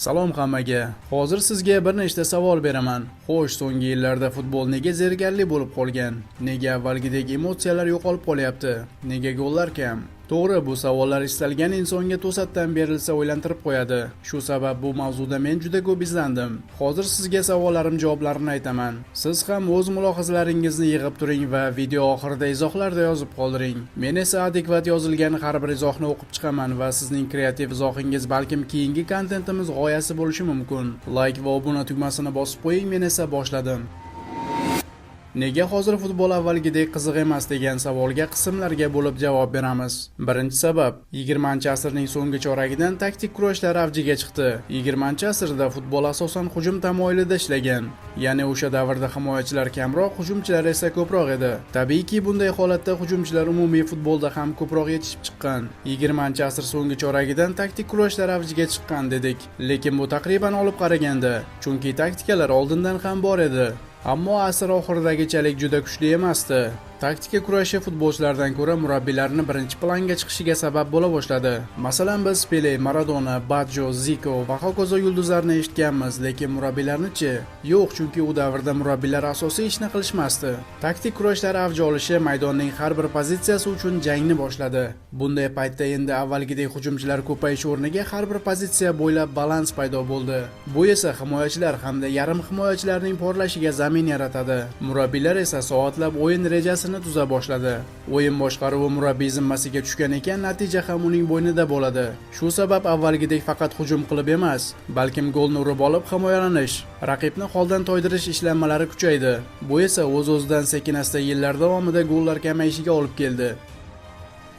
Salom hammaga. Hozir sizga bir nechta savol beraman. Xo'sh, so'nggi yillarda futbol nega zerikarli bo'lib qolgan? Nega avvalgidek emotsiyalar yo'qolib qolyapti? Nega gollar kam? To'g'ri, bu savollar istalgan insonga to'satdan berilsa o'ylantirib qo'yadi. Shu sabab bu mavzuda men juda ko'p izlandim. Hozir sizga savollarim javoblarini aytaman. Siz ham o'z mulohazalaringizni yig'ib turing va video oxirida izohlarda yozib qoldiring. Men esa adekvat yozilgan har bir izohni o'qib chiqaman va sizning kreativ izohingiz balkim keyingi kontentimiz g'oyasi bo'lishi mumkin. Like va obuna tugmasini bosib qo'ying, men esa boshladim. Nega hozir futbol avvalgidek qiziq emas degan savolga qismlarga bo'lib javob beramiz. Birinchi sabab, 20-asrning so'nggi choragidan taktik kurashlar avjiga chiqdi. 20-asrda futbol asosan hujum tamoyilida ishlagan. Ya'ni o'sha davrda himoyachilar kamroq, hujumchilar esa ko'proq edi. Tabiiyki, bunday holatda hujumchilar umumiy futbolda ham ko'proq yetishib chiqqan. 20-asr so'nggi choragidan taktik kurashlar avjiga chiqqan dedik. Lekin bu taqriban olib qaraganda, chunki taktikalar oldindan ham bor edi. Ammo asr oxiridagichalik juda kuchli emasdi. Taktika kurashi futbolchilardan ko'ra murabbiylarning birinchi planga chiqishiga sabab bo'la boshladi. Masalan, biz Pele, Maradona, Baggio, Zico va hokazo yulduzlarni eshitganmiz, lekin murabbiylarni-chi? Yo'q, chunki u davrda murabbiylar asosiy ishni qilishmasdi. Taktik kurashlar avj olishi maydonning har bir pozitsiyasi uchun jangni boshladi. Bunday paytda endi avvalgidek hujumchilar ko'payish o'rniga har bir pozitsiya bo'ylab balans paydo bo'ldi. Bu esa himoyachilar hamda yarim himoyachilarning porlashiga zamin yaratadi. Murabbiylar esa soatlab o'yin rejasini tuza boshladi. O'yin boshqaruvi murabbiy zimmasiga tushgan ekan, natija ham uning bo'ynida bo'ladi. Shu sabab avvalgidek faqat hujum qilib emas, balkim golni urib olib himoyalanish, raqibni holdan toydirish ishlanmalari kuchaydi. Bu esa o'z-o'zidan sekin-asta yillar davomida gollar kamayishiga olib keldi.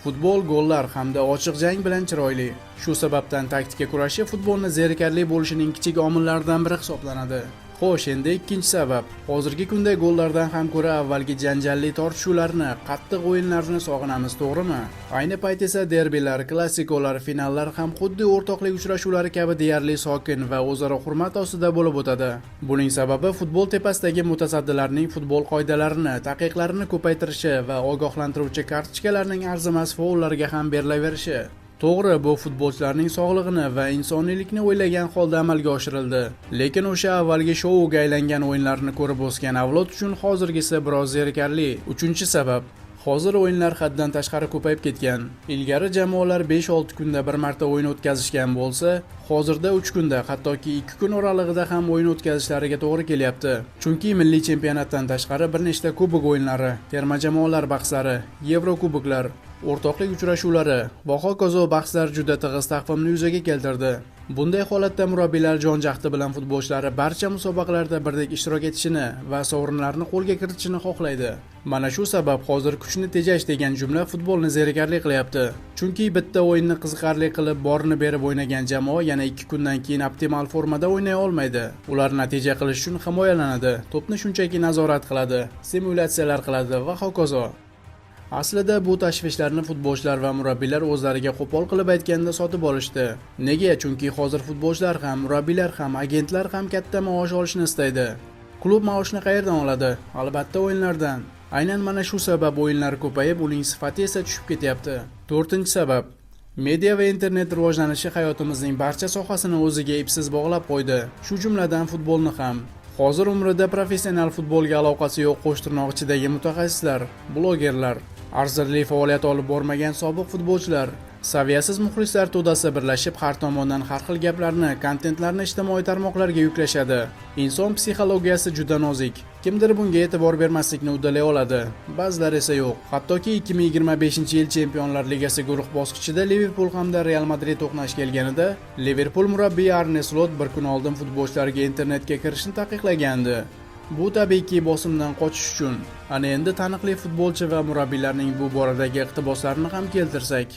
Futbol gollar hamda ochiq jang bilan chiroyli. Shu sababdan taktika kurashi futbolni zerikarli bo'lishining kichik omillaridan biri hisoblanadi. Xo'sh, endi ikkinchi sabab. Hozirgi kunda gollardan ham ko'ra avvalgi janjalli tortishuvlarni, qattiq o'yinlarni sog'inamiz, to'g'rimi? Ayni payt esa derbilar, klassikolar, finallar ham xuddi o'rtoqlik uchrashuvlari kabi deyarli sokin va o'zaro hurmat ostida bo'lib o'tadi. Buning sababi futbol tepasidagi mutasaddilarning futbol qoidalarini, taqiqlarini ko'paytirishi va ogohlantiruvchi kartochkalarning arzimas faullarga ham berilaverishi. To'g'ri, bu futbolchilarning sog'lig'ini va insoniylikni o'ylagan holda amalga oshirildi. Lekin o'sha avvalgi shouga aylangan o'yinlarni ko'rib o'sgan avlod uchun hozirgisi biroz zerikarli. Uchinchi sabab. Hozir o'yinlar haddan tashqari ko'payib ketgan. Ilgari jamoalar 5-6 kunda bir marta o'yin o'tkazishgan bo'lsa, hozirda 3 kunda, hattoki 2 kun oralig'ida ham o'yin o'tkazishlariga to'g'ri kelyapti. Chunki milliy chempionatdan tashqari bir nechta kubok o'yinlari, terma jamoalar bahslari, Yevro kuboklar, o'rtoqlik uchrashuvlari va hokazo bahslar juda tig'iz taqvimni yuzaga keltirdi. Bunday holatda murabbiylar jon-jahdi bilan futbolchilari barcha musobaqalarda birdek ishtirok etishini va sovrinlarni qo'lga kiritishini xohlaydi. Mana shu sabab hozir kuchni tejash degan jumla futbolni zerikarli qilyapti. Chunki bitta o'yinni qiziqarli qilib borini berib o'ynagan jamoa yana 2 kundan keyin optimal formada o'ynay olmaydi. Ular natija qilish uchun himoyalanadi, to'pni shunchaki nazorat qiladi, simulyatsiyalar qiladi va hokazo. Aslida bu tashvishlarni futbolchilar va murabbiylar o'zlariga qo'pol qilib aytganda sotib olishdi. Nega? Chunki hozir futbolchilar ham, murabbiylar ham, agentlar ham katta maosh olishni istaydi. Klub maoshni qayerdan oladi? Albatta o'yinlardan. Aynan mana shu sabab o'yinlar ko'payib, uning sifati esa tushib ketyapti. To'rtinchi sabab. Media va internet rivojlanishi hayotimizning barcha sohasini o'ziga ipsiz bog'lab qo'ydi. Shu jumladan futbolni ham. Hozir umrida professional futbolga aloqasi yo'q qo'shtirnoq ichidagi mutaxassislar, blogerlar, arzirli faoliyat olib bormagan sobiq futbolchilar, saviyasiz muxlislar to'dasi birlashib har tomondan har xil gaplarni, kontentlarni ijtimoiy tarmoqlarga yuklashadi. Inson psixologiyasi juda nozik. Kimdir bunga e'tibor bermaslikni uddalay oladi, ba'zilar esa yo'q. Hattoki 2025-yil Chempionlar Ligasi guruh bosqichida Liverpool hamda Real Madrid to'qnash kelganida, Liverpool murabbiyi Arne Slot bir kun oldin futbolchilarga internetga kirishni taqiqlagandi. Bu tabiiyki bosimdan qochish uchun. Ana endi taniqli futbolchi va murabbiylarning bu boradagi iqtiboslarini ham keltirsak.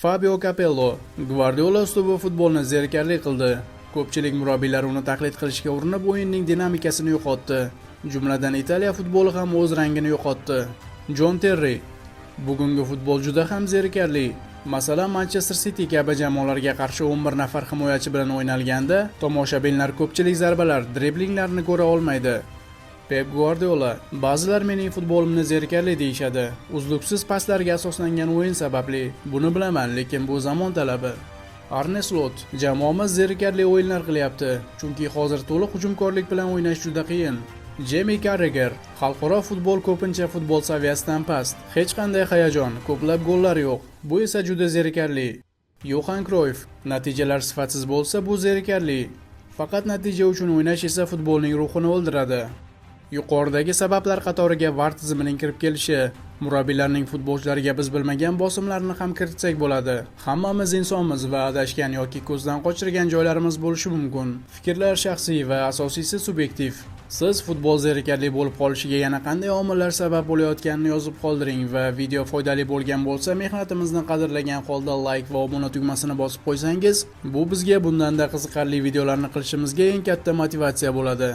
Fabio Capello, Guardiola uslubi futbolni zerikarli qildi. Ko'pchilik murabbiylar uni taqlid qilishga urinib o'yinning dinamikasini yo'qotdi. Jumladan Italiya futboli ham o'z rangini yo'qotdi. John Terry, bugungi futbol juda ham zerikarli. Masalan, Manchester City kabi jamoalarga qarshi 11 nafar himoyachi bilan o'ynalganda, tomoshabinlar ko'pchilik zarbalar, driblinglarni ko'ra olmaydi. Pep Guardiola, ba'zilar mening futbolimni zerikarli deyishadi. Uzluksiz paslarga asoslangan o'yin sababli. Buni bilaman, lekin bu zamon talabi. Arne Slot: jamoamiz zerikarli o'yinlar qilyapti, chunki hozir to'liq hujumkorlik bilan o'ynash juda qiyin. Jamie Carragher: xalqaro futbol ko'pincha futbol saviyasidan past, hech qanday hayajon, ko'plab gollar yo'q. Bu esa juda zerikarli. Johan Cruyff: natijalar sifatsiz bo'lsa, bu zerikarli. Faqat natija uchun o'ynash esa futbolning ruhini o'ldiradi. Yuqoridagi sabablar qatoriga VAR tizimining kirib kelishi, murabbiylarning futbolchilarga biz bilmagan bosimlarni ham kiritsak bo'ladi. Hammamiz insonmiz va adashgan yoki ko'zdan qochirgan joylarimiz bo'lishi mumkin. Fikrlar shaxsiy va asosiysi subyektiv. Siz futbol zerikarli bo'lib qolishiga yana qanday omillar sabab bo'layotganini yozib qoldiring va video foydali bo'lgan bo'lsa, mehnatimizni qadrlagan holda like va obuna tugmasini bosib qo'ysangiz, bu bizga bundanda qiziqarli videolarni qilishimizga eng katta motivatsiya bo'ladi.